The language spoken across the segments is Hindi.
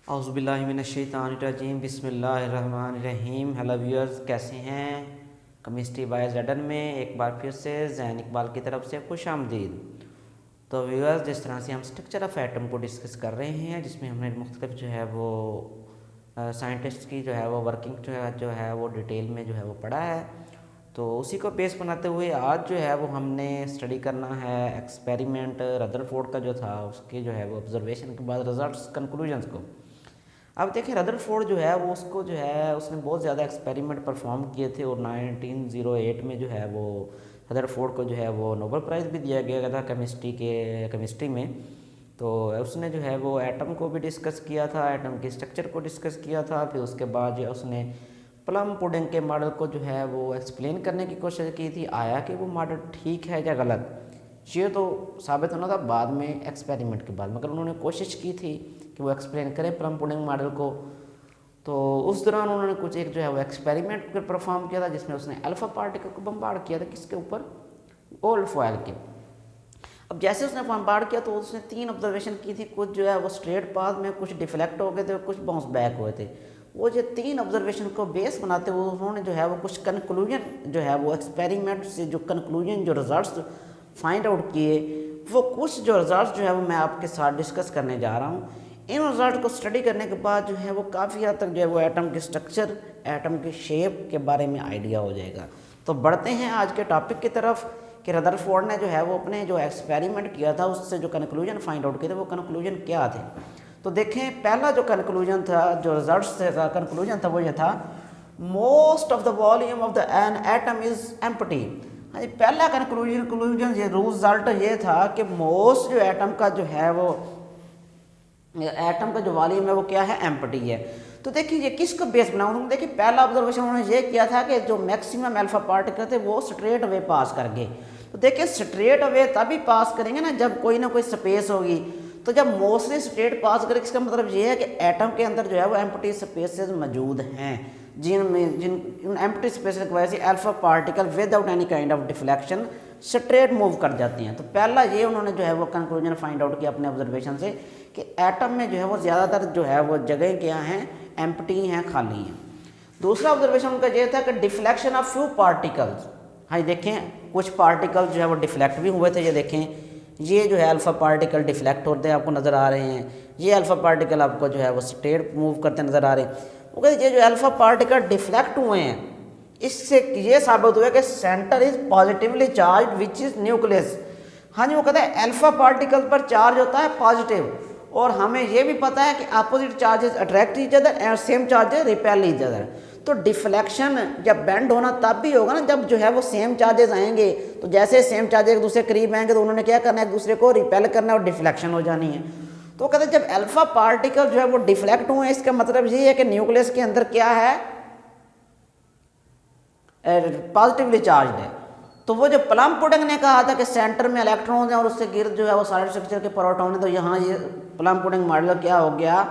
औज़ुबिल्लाहिमिनश्शैतानिर्रजीम बिस्मिल्लाहिर्रहमानिर्रहीम। हेलो व्यूअर्स, कैसे हैं? केमिस्ट्री बाय ज़ेडन में एक बार फिर से ज़ैन इकबाल की तरफ से खुश आमदीद। तो व्यूअर्स, जिस तरह से हम स्ट्रक्चर ऑफ एटम को डिस्कस कर रहे हैं, जिसमें हमने मुख्तलिफ जो है वो साइंटिस्ट की जो है वो वर्किंग जो है वो डिटेल में जो है वो पढ़ा है, तो उसी को बेस बनाते हुए आज जो है वो हमने स्टडी करना है एक्सपेरिमेंट रदरफोर्ड का जो था, उसके जो है वो ऑब्जर्वेशन के बाद रिजल्ट्स कंक्लूजन्स को। अब देखिए, रदरफोर्ड जो है वो उसको जो है उसने बहुत ज़्यादा एक्सपेरिमेंट परफॉर्म किए थे और 1908 में जो है वो रदरफोर्ड को जो है वो नोबेल प्राइज़ भी दिया गया था केमिस्ट्री में। तो उसने जो है वो एटम को भी डिस्कस किया था, एटम के स्ट्रक्चर को डिस्कस किया था। फिर उसके बाद जो उसने प्लम पुडिंग के मॉडल को जो है वो एक्सप्लेन करने की कोशिश की थी। आया कि वो मॉडल ठीक है या गलत, ये तो साबित होना था बाद में एक्सपेरिमेंट के बाद, मगर उन्होंने कोशिश की थी कि वो एक्सप्लेन करें प्लम पुडिंग मॉडल को। तो उस दौरान उन्होंने कुछ एक जो है वो एक्सपेरिमेंट परफॉर्म किया था, जिसमें उसने अल्फा पार्टिकल को बम्बार्ड किया था। किसके ऊपर? गोल्ड फॉयल के। अब जैसे उसने बम्बार्ड किया तो उसने 3 ऑब्जर्वेशन की थी। कुछ जो है वो स्ट्रेट पाथ में, कुछ डिफ्लेक्ट हो गए थे, कुछ बाउंस बैक हुए थे। वो जो 3 ऑब्जर्वेशन को बेस बनाते हुए उन्होंने जो है वो कुछ कंक्लूजन जो है वो एक्सपेरिमेंट से जो कंक्लूजन जो रिजल्ट्स फाइंड आउट किए, वो कुछ जो रिजल्ट्स जो है वो मैं आपके साथ डिस्कस करने जा रहा हूँ। इन रिजल्ट को स्टडी करने के बाद जो है वो काफ़ी हद तक जो है वो एटम के स्ट्रक्चर, एटम के शेप के बारे में आइडिया हो जाएगा। तो बढ़ते हैं आज के टॉपिक की तरफ कि रदरफोर्ड ने जो है वो अपने जो एक्सपेरिमेंट किया था उससे जो कंक्लूजन फाइंड आउट किए थे, वो कंक्लूजन क्या थे। तो देखें, पहला जो कंक्लूजन था, जो रिजल्ट से कंक्लूजन था, वो ये था, most of the volume of the an atom is empty. हाँ जी, पहला कंक्लूजन ये रिजल्ट ये था कि मोस्ट जो एटम का जो है वो एटम का जो वॉल्यूम है वो क्या है? एम्प्टी है। तो देखिए, ये किसको बेस बना? उन्होंने देखिए पहला ऑब्जर्वेशन उन्होंने ये किया था कि जो मैक्सिमम अल्फा पार्टिकल थे वो स्ट्रेट अवे पास कर गए। तो देखिए, स्ट्रेट अवे तभी पास करेंगे ना जब कोई ना कोई स्पेस होगी। तो जब मोस्टली स्ट्रेट पास करें, इसका मतलब ये है कि एटम के अंदर जो है वो एम्प्टी स्पेसेस मौजूद हैं, जिन एम्प्टी स्पेसेस की वजह से alpha particle without any kind of deflection straight move कर जाती हैं। तो पहला ये उन्होंने जो है वो कंक्लूजन फाइंड आउट किया अपने ऑब्जर्वेशन से कि एटम में जो है वो ज़्यादातर जो है वो जगह क्या हैं? एम्प्टी हैं, खाली हैं। दूसरा ऑब्जर्वेशन उनका ये था कि डिफ्लेक्शन ऑफ फ्यू पार्टिकल्स। हाँ, देखें कुछ पार्टिकल जो है वो डिफ्लेक्ट भी हुए थे। ये देखें, ये जो है अल्फा पार्टिकल डिफ्लेक्ट होते हैं, आपको नज़र आ रहे हैं। ये अल्फा पार्टिकल आपको जो है वो स्ट्रेट मूव करते नज़र आ रहे हैं। वो कहते ये जो अल्फा पार्टिकल डिफ्लेक्ट हुए हैं, इससे ये साबित हुआ कि centre is positively charge which is nucleus. हाँ जी, वो कहता है अल्फा पार्टिकल पर चार्ज होता है पॉजिटिव, और हमें ये भी पता है कि opposite charges attract each other and same charges repel each other. तो डिफ्लेक्शन जब बेंड होना तब भी होगा ना जब जो है वो सेम चार्जेस आएंगे। तो जैसे सेम चार्जेस एक दूसरे करीब आएंगे तो उन्होंने क्या करना है? एक दूसरे को रिपेल करना है और डिफ्लेक्शन हो जानी है। तो कहते हैं जब अल्फा पार्टिकल जो है वो डिफ्लेक्ट हुए, इसका मतलब ये है कि न्यूक्लियस के अंदर क्या है? पॉजिटिवली चार्ज है। तो वो जो प्लम पुडिंग ने कहा था कि सेंटर में इलेक्ट्रॉन है और उससे गिर्द जो है वो सारे स्ट्रक्चर के प्रोटॉन है, तो यहाँ ये प्लम पुडिंग मॉडल क्या हो गया?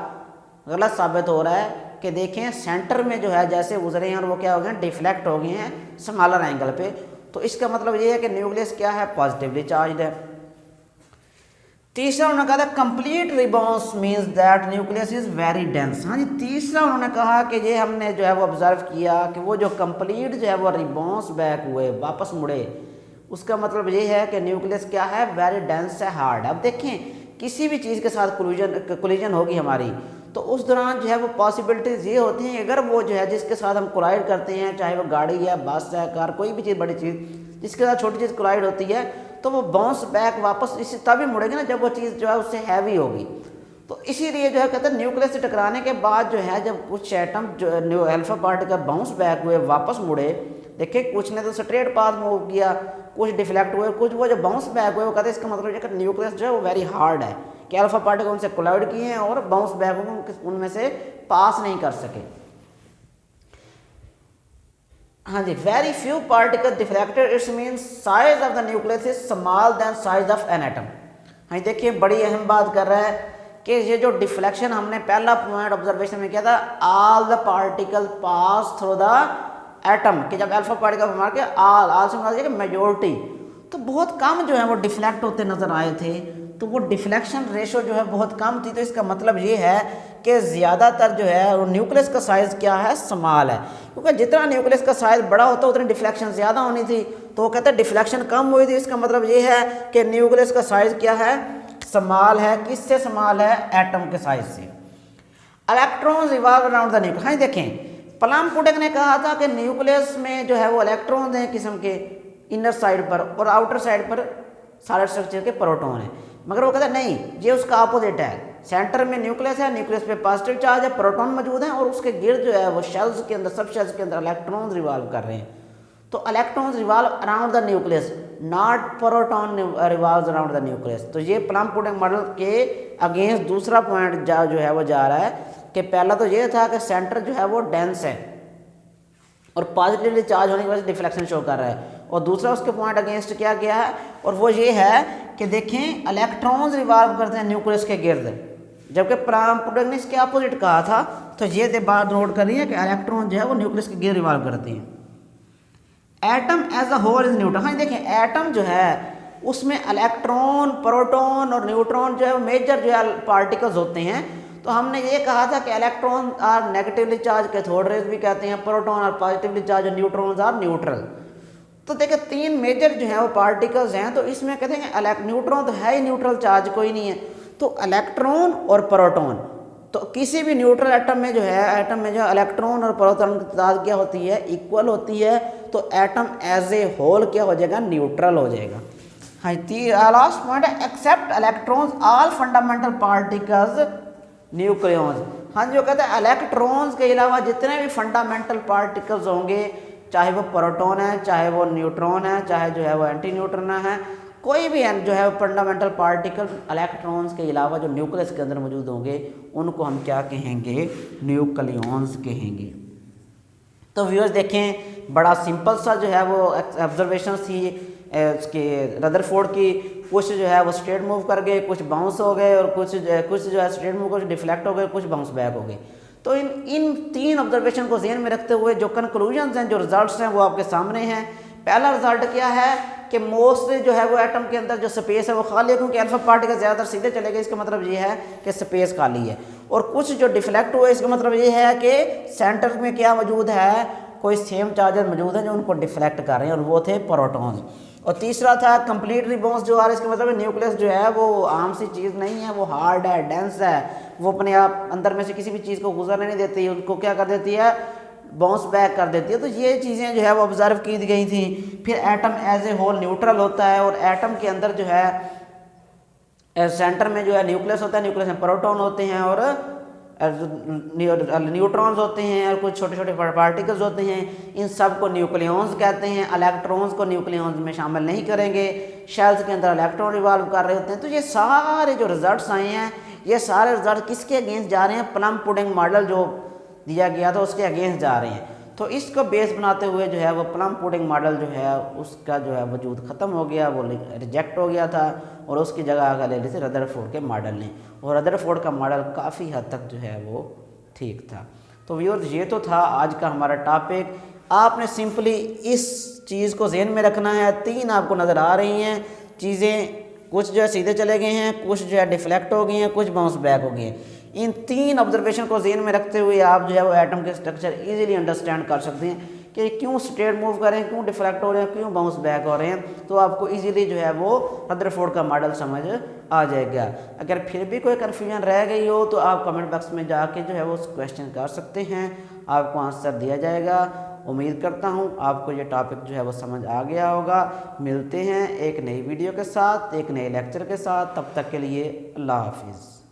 गलत साबित हो रहा है कि देखें सेंटर में जो है जैसे गुजरे हैं और वो क्या हो गए? डिफ्लेक्ट हो गए हैं स्मॉलर एंगल पे। तो इसका मतलब ये है कि न्यूक्लियस क्या है? पॉजिटिवली चार्ज है। तीसरा उन्होंने कहा था complete rebounds means that nucleus is very dense. हाँ जी, तीसरा उन्होंने कहा कि ये हमने जो है वो ऑब्जर्व किया कि वो जो कंप्लीट जो है वो रिबॉन्स बैक हुए, वापस मुड़े, उसका मतलब ये है कि न्यूक्लियस क्या है? वेरी डेंस है, हार्ड। अब देखें, किसी भी चीज़ के साथ कोलिजन होगी हमारी, तो उस दौरान जो है वो पॉसिबिलिटीज़ ये होती हैं, अगर वो जो है जिसके साथ हम कोलाइड करते हैं, चाहे वो गाड़ी है, बस है, कार, कोई भी चीज़, बड़ी चीज़ जिसके साथ छोटी चीज़ कोलाइड होती है, तो वो बाउंस बैक वापस इसी तभी मुड़ेगी ना जब वो चीज़ जो है उससे हैवी होगी। तो इसीलिए जो है कहते हैं न्यूक्लियस से टकराने के बाद जो है जब कुछ एटम जो अल्फा पार्टिकल बाउंस बैक हुए, वापस मुड़े, देखिए कुछ ने तो स्ट्रेट पाथ मूव किया, कुछ डिफ्लेक्ट हुए, कुछ वो जो बाउंस बैक हुए, वो कहते हैं इसका मतलब है कि न्यूक्लियस जो है वो वेरी हार्ड है कि अल्फा पार्टिकल उनसे कोलाइड किए हैं और बाउंस बैक होकर उनमें से पास नहीं कर सके। हाँ जी, very few particle deflected, it's mean size of the nucleus is small than size of an atom. हाँ, देखिए बड़ी अहम बात कर रहा है कि ये जो डिफ्लेक्शन हमने पहला पॉइंट ऑब्जर्वेशन में किया था, all the particle pass through the atom, कि जब अल्फा पार्टिकल मार के ऑल से मार मेजोरिटी, तो बहुत कम जो है वो डिफ्लेक्ट होते नजर आए थे। तो वो डिफ्लेक्शन रेशो जो है बहुत कम थी। तो इसका मतलब ये है कि ज़्यादातर जो है वो न्यूक्लियस का साइज़ क्या है, स्मॉल है, क्योंकि जितना न्यूक्लियस का साइज़ बड़ा होता है उतनी डिफ्लेक्शन ज़्यादा होनी थी। तो वो कहते हैं डिफ्लेक्शन कम हुई थी। इसका मतलब ये है कि न्यूक्लियस का साइज़ क्या है, स्मॉल है। किससे स्मॉल है, एटम के साइज से। Electrons revolve around the nucleus. हाँ देखें, प्लम-पुडिंग ने कहा था कि न्यूक्लियस में जो है वो इलेक्ट्रॉन्स हैं किस्म के इनर साइड पर, और आउटर साइड पर सॉलिड स्ट्रक्चर के प्रोटॉन है। मगर वो कहता है नहीं, ये उसका अपोजिट है। सेंटर में न्यूक्लियस है, न्यूक्लियस पे पॉजिटिव चार्ज है, प्रोटॉन मौजूद हैं, और उसके गिर्द जो है वो शेल्स के अंदर, सब शेल्स के अंदर इलेक्ट्रॉन्स रिवॉल्व कर रहे हैं। तो electrons revolve around the nucleus, not proton revolves around the nucleus. तो ये प्लम-पुडिंग मॉडल के अगेंस्ट दूसरा पॉइंट जो है वो जा रहा है कि पहला तो ये था कि सेंटर जो है वो डेंस है और पॉजिटिवली चार्ज होने की वजह से डिफ्लेक्शन शो कर रहा है, और दूसरा उसके पॉइंट अगेंस्ट क्या गया है, और वो ये है कि देखें इलेक्ट्रॉन्स रिवॉल्व करते हैं न्यूक्लियस के गिर्द, जबकि प्लम-पुडिंग ने इसके अपोजिट कहा था। तो ये बात नोट करिए है कि इलेक्ट्रॉन जो है वो न्यूक्लियस के गिर्द रिवॉल्व करते हैं। Atom as a whole is neutral. हाँ देखें, एटम जो है उसमें इलेक्ट्रॉन, प्रोटॉन और न्यूट्रॉन जो है मेजर जो है पार्टिकल्स होते हैं। तो हमने ये कहा था कि electron are negatively charge, cathode rays भी कहते हैं, proton are positively charge, neutrons are neutral. तो देखिए तीन मेजर जो है वो पार्टिकल्स हैं। तो इसमें कहते हैं न्यूट्रॉन तो है ही न्यूट्रल चार्ज कोई नहीं है, तो इलेक्ट्रॉन और प्रोटॉन। तो किसी भी न्यूट्रल एटम में जो है, एटम में जो इलेक्ट्रॉन और प्रोटॉन की तादाद क्या होती है, इक्वल होती है। तो एटम एज ए होल क्या हो जाएगा, न्यूट्रल हो जाएगा। हाँ, लास्ट पॉइंट है except electrons all fundamental particles nucleons. हाँ, जो कहते हैं इलेक्ट्रॉन्स के अलावा जितने भी फंडामेंटल पार्टिकल्स होंगे, चाहे वो प्रोटॉन है, चाहे वो न्यूट्रॉन है, चाहे जो है वो एंटी न्यूट्रॉन है, कोई भी जो है फंडामेंटल पार्टिकल इलेक्ट्रॉन्स के अलावा जो न्यूक्लियस के अंदर मौजूद होंगे उनको हम क्या कहेंगे, न्यूक्लियॉन्स कहेंगे। तो व्यूअर्स देखें, बड़ा सिंपल सा जो है वो ऑब्जर्वेशन थी उसके रदरफोर्ड की। कुछ जो है वो स्ट्रेट मूव कर गए, कुछ बाउंस हो गए, और कुछ जो है स्ट्रेट मूव, कुछ डिफ्लेक्ट हो गए, कुछ बाउंस बैक हो गए। तो इन तीन ऑब्जर्वेशन को ध्यान में रखते हुए जो कंक्लूजन्स हैं, जो रिजल्ट्स हैं, वो आपके सामने हैं। पहला रिजल्ट क्या है कि मोस्टली जो है वो एटम के अंदर जो स्पेस है वो खाली है, क्योंकि अल्फा पार्टिकल ज़्यादातर सीधे चले गए। इसका मतलब ये है कि स्पेस खाली है। और कुछ जो डिफ्लेक्ट हुए, इसका मतलब ये है कि सेंटर में क्या मौजूद है, कोई सेम चार्जेस मौजूद हैं जो उनको डिफ्लेक्ट कर रहे हैं, और वो थे प्रोटॉन्स। और तीसरा था कंप्लीट रिबॉन्स जो आ रहा है। इसका मतलब न्यूक्लियस जो है वो आम सी चीज़ नहीं है, वो हार्ड है, डेंस है, वो अपने आप अंदर में से किसी भी चीज़ को गुजरने नहीं देती, उनको क्या कर देती है, बाउंस बैक कर देती है। तो ये चीज़ें जो है वो ऑब्जर्व की गई थी। फिर atom as a whole neutral होता है, और एटम के अंदर जो है सेंटर में जो है न्यूक्लियस होता है, न्यूक्लियस में प्रोटॉन होते हैं और न्यूट्रॉन्स होते हैं, और कुछ छोटे छोटे पार्टिकल्स होते हैं। इन सब को न्यूक्लियॉन्स कहते हैं। इलेक्ट्रॉन्स को न्यूक्लियॉन्स में शामिल नहीं करेंगे। शेल्स के अंदर इलेक्ट्रॉन रिवॉल्व कर रहे होते हैं। तो ये सारे जो रिजल्ट्स आए हैं, ये सारे रिजल्ट किसके अगेंस्ट जा रहे हैं, प्लम-पुडिंग मॉडल जो दिया गया था उसके अगेंस्ट जा रहे हैं। तो इसको बेस बनाते हुए जो है वो प्लम-पुडिंग मॉडल जो है उसका जो है वजूद ख़त्म हो गया, वो रिजेक्ट हो गया था, और उसकी जगह आगे ले ली थी रदरफोर्ड के मॉडल ने। और रदरफोर्ड का मॉडल काफ़ी हद तक जो है वो ठीक था। तो व्यूअर्स, ये तो था आज का हमारा टॉपिक। आपने सिंपली इस चीज़ को ज़हन में रखना है। तीन आपको नज़र आ रही हैं चीज़ें, कुछ जो है सीधे चले गए हैं, कुछ जो है डिफ्लेक्ट हो गई हैं, कुछ बाउंस बैक हो गए हैं। इन तीन ऑब्जर्वेशन को ज़हन में रखते हुए आप जो है वो एटम के स्ट्रक्चर इजीली अंडरस्टैंड कर सकते हैं कि क्यों स्ट्रेट मूव कर रहे हैं, क्यों डिफ्लेक्ट हो रहे हैं, क्यों बाउंस बैक हो रहे हैं। तो आपको इजीली जो है वो रदरफोर्ड का मॉडल समझ आ जाएगा। अगर फिर भी कोई कन्फ्यूजन रह गई हो तो आप कमेंट बॉक्स में जाके जो है वो क्वेश्चन कर सकते हैं, आपको आंसर दिया जाएगा। उम्मीद करता हूँ आपको ये टॉपिक जो है वो समझ आ गया होगा। मिलते हैं एक नई वीडियो के साथ, एक नए लेक्चर के साथ। तब तक के लिए अल्लाह हाफिज़।